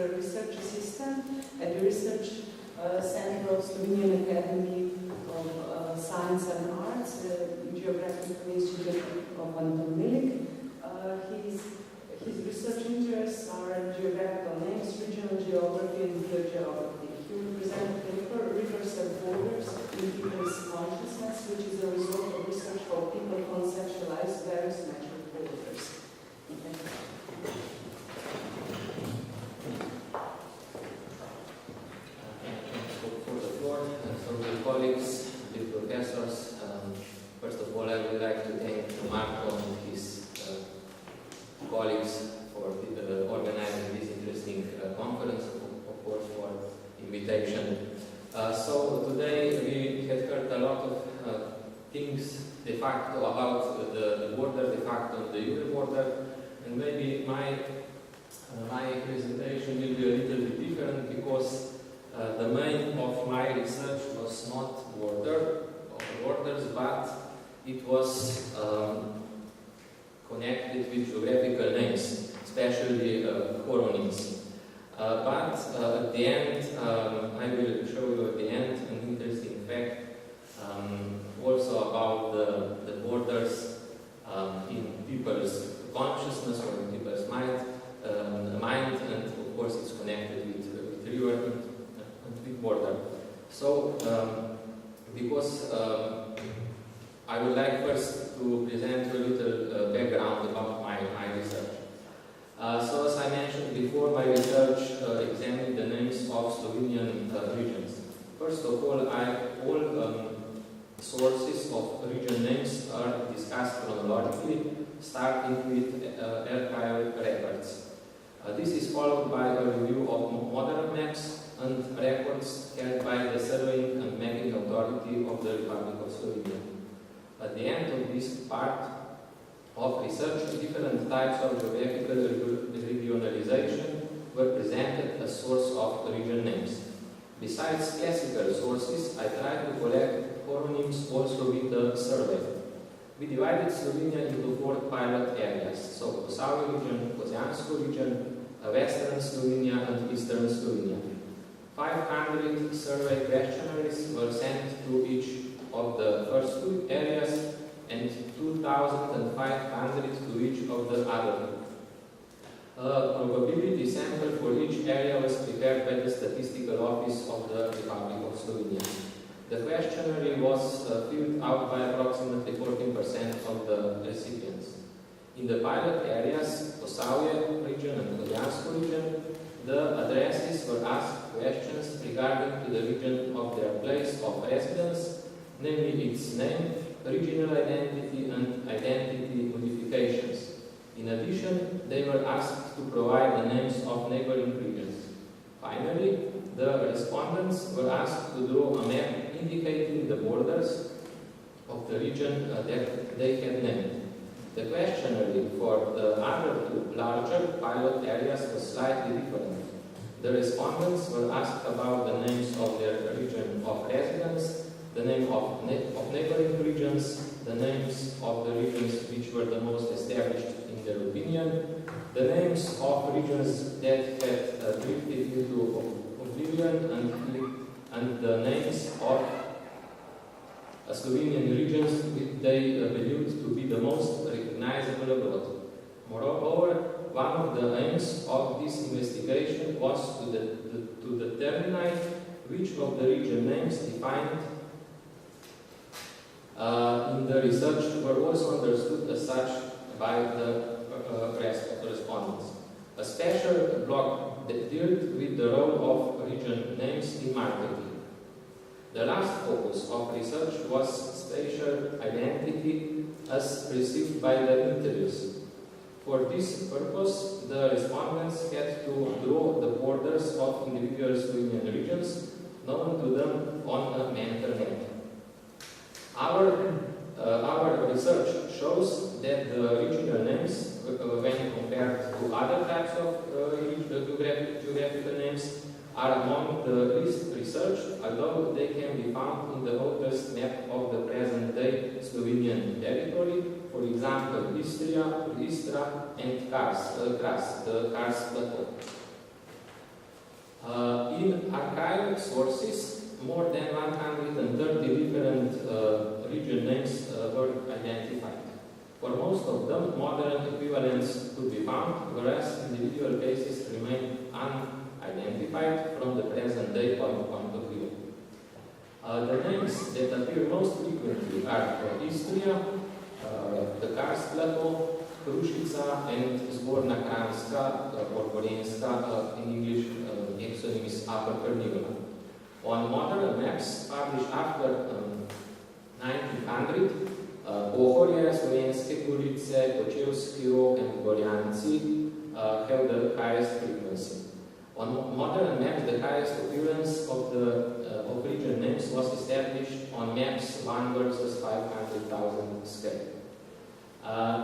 a research assistant at the Research Center of Slovenian Academy of Science and Arts, the Geographical Institute of Anton Milik. His research interests are geographical names, regional geography, and biogeography. He will present a paper, Rivers and Borders in People's Consciousness, which is a result of research how people conceptualize various natural borders. For the floor, so dear colleagues, dear professors, first of all I would like to thank Marco and his colleagues for organizing this interesting conference, of course for invitation. So today we have heard a lot of things de facto about the border, de facto the Euro border, and maybe my presentation will be a little bit different because the main of my research was not borders, but it was connected with geographical names, especially horonyms. But at the end, I will show you at the end an interesting fact also about the borders in people's consciousness or in people's mind, and of course it's connected with river and with border. So, because I would like first to present a little background about my research. So as I mentioned before, my research examined the names of Slovenian regions. First of all, all sources of region names are discussed chronologically, starting with archival records. This is followed by a review of modern maps and records held by the Surveying and Mapping Authority of the Republic of Slovenia. At the end of this part of research, different types of geographical regionalization were presented as source of region names. Besides classical sources, I tried to collect horonyms also with the survey. We divided Slovenia into 4 pilot areas, so Posavje region, Kozjansko region, Western Slovenia and Eastern Slovenia. 500 survey questionnaires were sent to each of the first 2 areas and 2,500 to each of the other. A probability sample for each area was prepared by the Statistical Office of the Republic of Slovenia. The questionnaire was filled out by approximately 14% of the recipients. In the pilot areas, Posavje region and Kozjansko region, the addresses were asked questions regarding to the region of their place of residence, namely its name, regional identity and identity modifications. In addition, they were asked to provide the names of neighboring regions. Finally, the respondents were asked to draw a map indicating the borders of the region that they had named. The questionnaire for the other 2 larger pilot areas was slightly different. The respondents were asked about the names of their region of residence, the name of neighboring regions, the names of the regions which were the most established in their opinion, the names of regions that had drifted into oblivion, and the names of Slovenian regions which they believed to be the most recognizable abroad. Moreover, one of the aims of this investigation was to determine which of the region names defined in the research were also understood as such by the respondents. A special block that dealt with the role of region names in marketing. The last focus of research was spatial identity as received by the interviews. For this purpose, the respondents had to draw the borders of individual Slovenian regions known to them on a mental map. Our research shows that the regional names, when compared to other types of geographical names, are among the least researched, although they can be found in the oldest map of the present-day Slovenian territory, for example, Istria, Istra, and Kars, the Kars Plateau. In archive sources, more than 130 different region names were identified. For most of them, modern equivalents could be found, whereas individual cases remain unidentified from the present day point of view. The names that appear most frequently are Istria, the Karst Plateau, Krušica, and Zgornja Kranjska or Gorenjska, in English, the exonym is Upper Carniola. On modern maps published after 1900, Pohorje, Slovenske Gorice, Kočevski Rog, and Gorjanci have the highest frequency. On modern maps, the highest occurrence of region names was established on maps 1 versus 500,000 scale.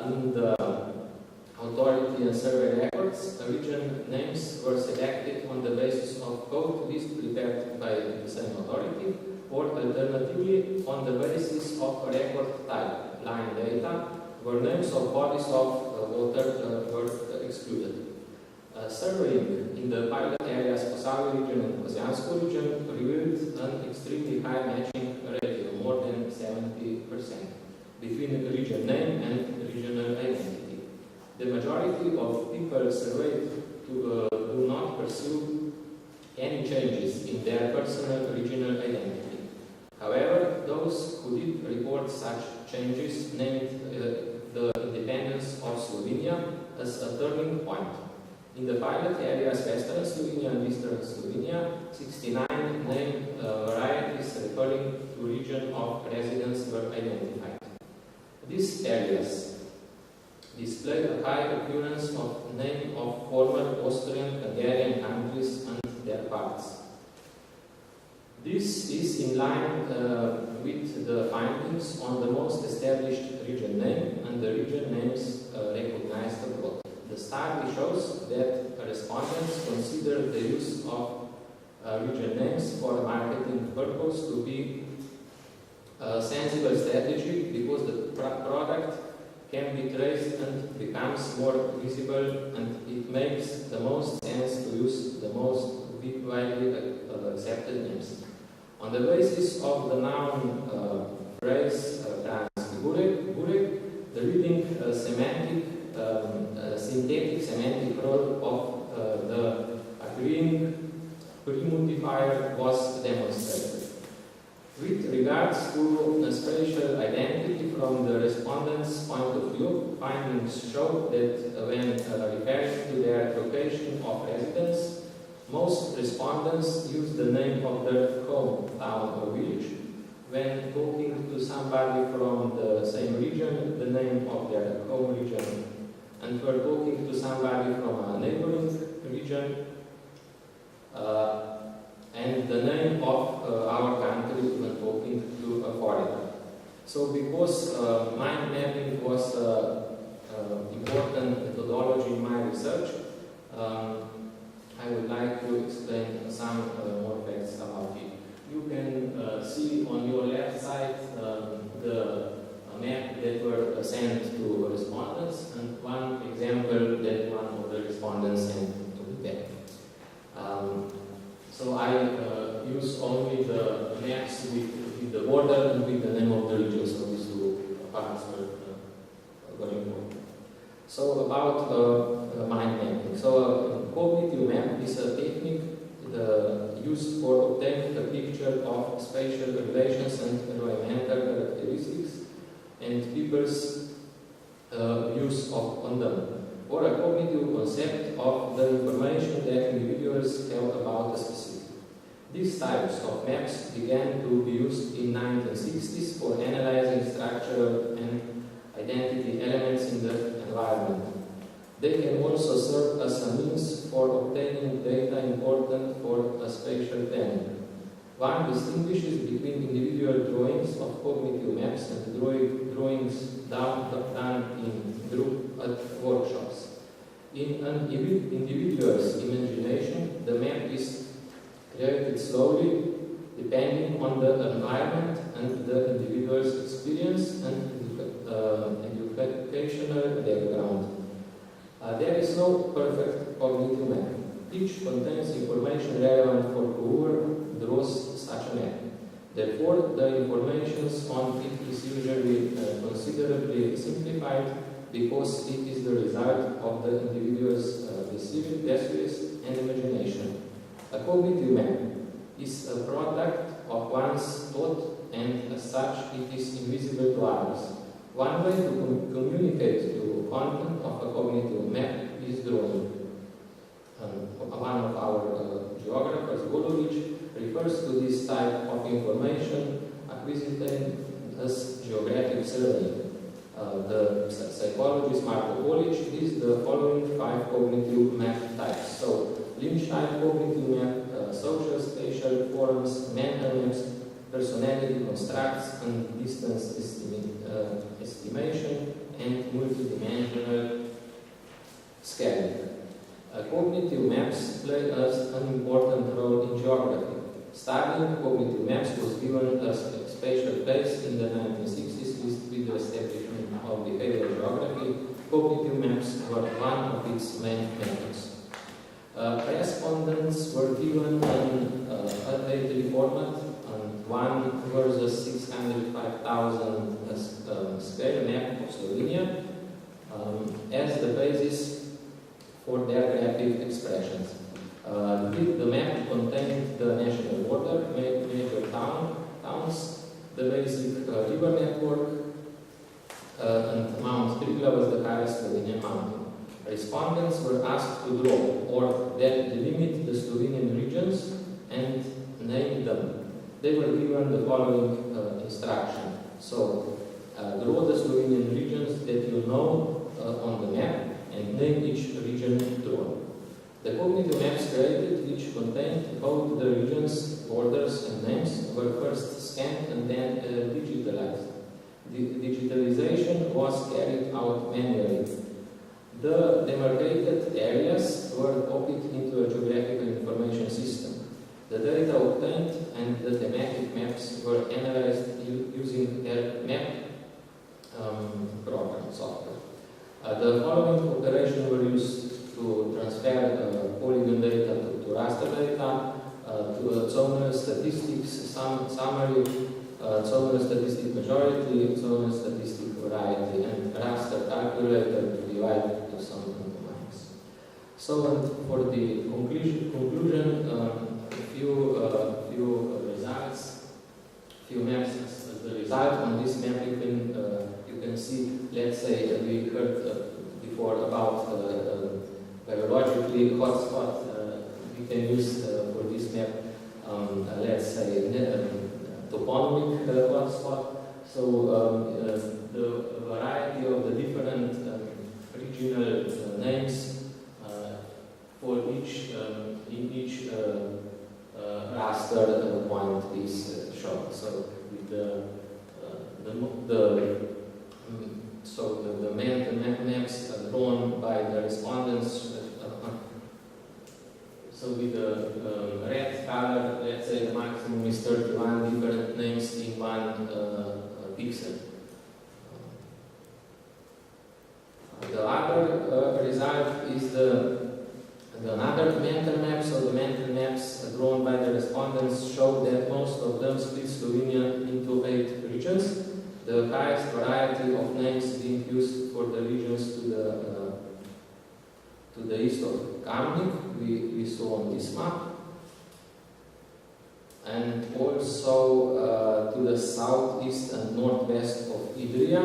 In the authority and survey records, region names were selected on the basis of code list prepared by the same authority, or alternatively on the basis of a record type, line data, where names of bodies of water were excluded. Surveying in the pilot areas Posavje region and Kozjansko region revealed an extremely high matching ratio, more than 70%, between the region name and regional identity. The majority of people surveyed do not pursue any changes in their personal regional identity. However, those who did report such changes named the independence of Slovenia as a turning point. In the pilot areas Western Slovenia and Eastern Slovenia, 69 named varieties referring to region of residence were identified. These areas display a high occurrence of name of former Austrian, Hungarian countries and their parts. This is in line with the findings on the most established region name and the region names recognized abroad. The study shows that respondents consider the use of region names for marketing purpose to be a sensible strategy because the product can be traced and becomes more visible, and it makes the most sense to use the most widely accepted names. On the basis of the noun phrase transburek, the leading synthetic semantic role of the agreeing premodifier was demonstrated. With regards to spatial identity from the respondents' point of view, findings show that when referring to their location of residence, most respondents use the name of their home town or village. When talking to somebody from the same region, the name of their home region. And for talking to somebody from a neighboring region, and the name of our country when talking to a foreigner. So because mind mapping was an important methodology in my research, I would like to explain some more facts about it. You can see on your left side the map that were sent to respondents, and one example that one of the respondents sent to me back. So I use only the maps with the border and with the name of the region, so these two parts were very important. So about mind mapping. So cognitive map is a technique used for obtaining a picture of spatial relations and environmental characteristics and people's use on them, or a cognitive concept of the information that individuals have about a specific. These types of maps began to be used in 1960s for analyzing structural and identity elements in the environment. They can also serve as a means for obtaining data important for a spatial planning. One distinguishes between individual drawings of cognitive maps and drawings done in group at workshops. In an individual's imagination, the map is created slowly, depending on the environment and the individual's experience and educational background. There is no perfect cognitive map. Each contains information relevant for whoever draws such a map. Therefore, the information on it is usually considerably simplified because it is the result of the individual's decisions and imagination. A cognitive map is a product of one's thought, and as such it is invisible to others. One way to communicate the content of a cognitive map is drawing. One of our geographers, Golubic, refers to this type of information acquisited as geographic survey. The psychologist Marko Polic lists the following 5 cognitive map types. So, Lynch type cognitive map, social, spatial, forms, mental maps, personality constructs, and distance estimation, and multidimensional scaling. Cognitive maps play an important role in geography. Studying cognitive maps was given a special place in the 1960s with the establishment of behavioral geography. Cognitive maps were one of its main methods. Respondents were given an updated format, and 1 versus 605,000 square map of Slovenia as the basis for their graphic expressions. The map contained the national border, major towns, the basic river network, and Mount Triglav was the highest Slovenian mountain. Respondents were asked to draw or delimit the Slovenian regions and name them. They were given the following instruction. So, draw the Slovenian regions that you know on the map and name each region drawn. The cognitive maps created, which contained both the regions, borders, and names, were first scanned and then digitalized. The digitalization was carried out manually. The demarcated areas were copied into a geographical information system. The data obtained and the thematic maps were analyzed using their map program software. The following operations were used to transfer polygon data to raster data, to zonal statistics, summary, zonal statistic majority, zonal statistic variety, and raster calculator to divide it to some domains. So, for the conclusion, a few results, few maps as the result. On this map, you can see. Let's say we heard before about biologically hotspot. We can use for this map, let's say, toponymic hotspot. So the variety of the different regional names for each in each raster point is shown. So with the maps drawn by the respondents. So with the red color, let's say the maximum is 31 different names in one pixel. The other result is another mental map. So the mental maps drawn by the respondents show that most of them split Slovenia into 8 regions. The highest variety of names being used for the regions to the east of Kamnik, we saw on this map, and also to the southeast and northwest of Idrija,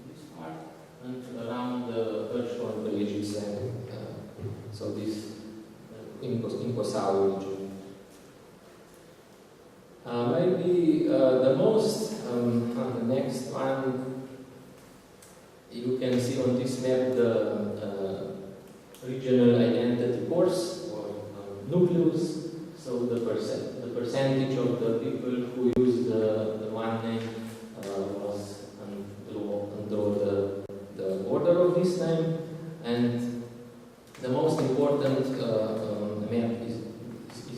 this part, and around the Hirschhorn villages, and so this in Posavje region. Maybe the most, the next one, you can see on this map the regional identity course or nucleus. So the percentage of the people who use the one name was draw the border of this name, and the most important map is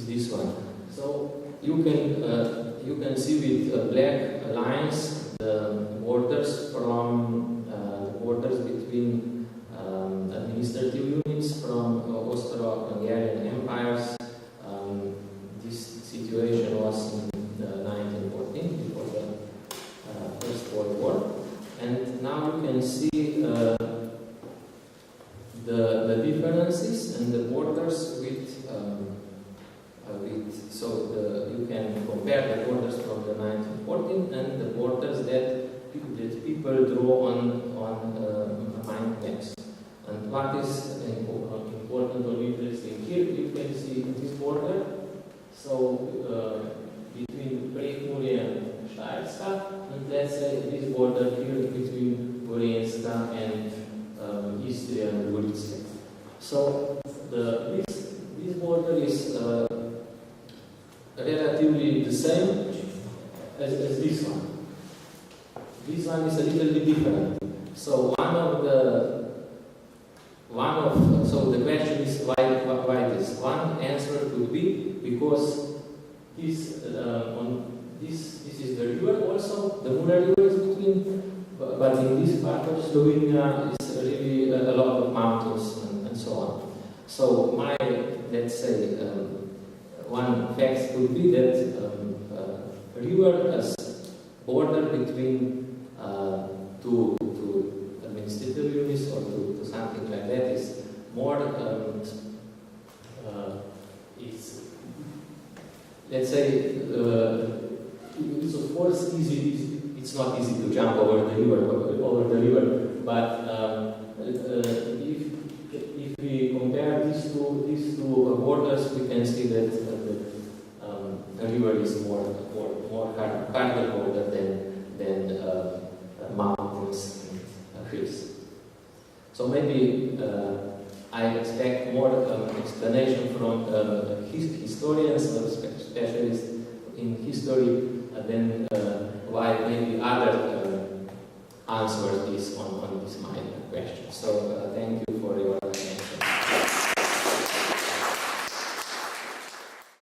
this one. So you can see with black lines the borders from borders between units from Austro-Hungarian empires. This situation was in 1914, before the First World War. And now you can see the differences and the borders you can compare the borders from the 1914 and the borders that people draw on mind maps. And what is important or interesting here, you can see this border. So between Prekmurje and Štajerska, and let's say this border here between Gorenjska and Istria and Gorica. So this border is relatively the same as this one. This one is a little bit different. So so the question is why this? One answer could be because this is the river also. The Mura River is between, but in this part of Slovenia is really a lot of mountains and so on. So let's say one fact could be that a river as border between two administrative units or to something like that is more let's say it's of course easy. It's not easy to jump over the river, but if we compare these two borders, we can see that the river is more harder border than mountains and hills. So maybe I expect more explanation from historians or specialists in history than why maybe other answer is on this my question. So thank you for your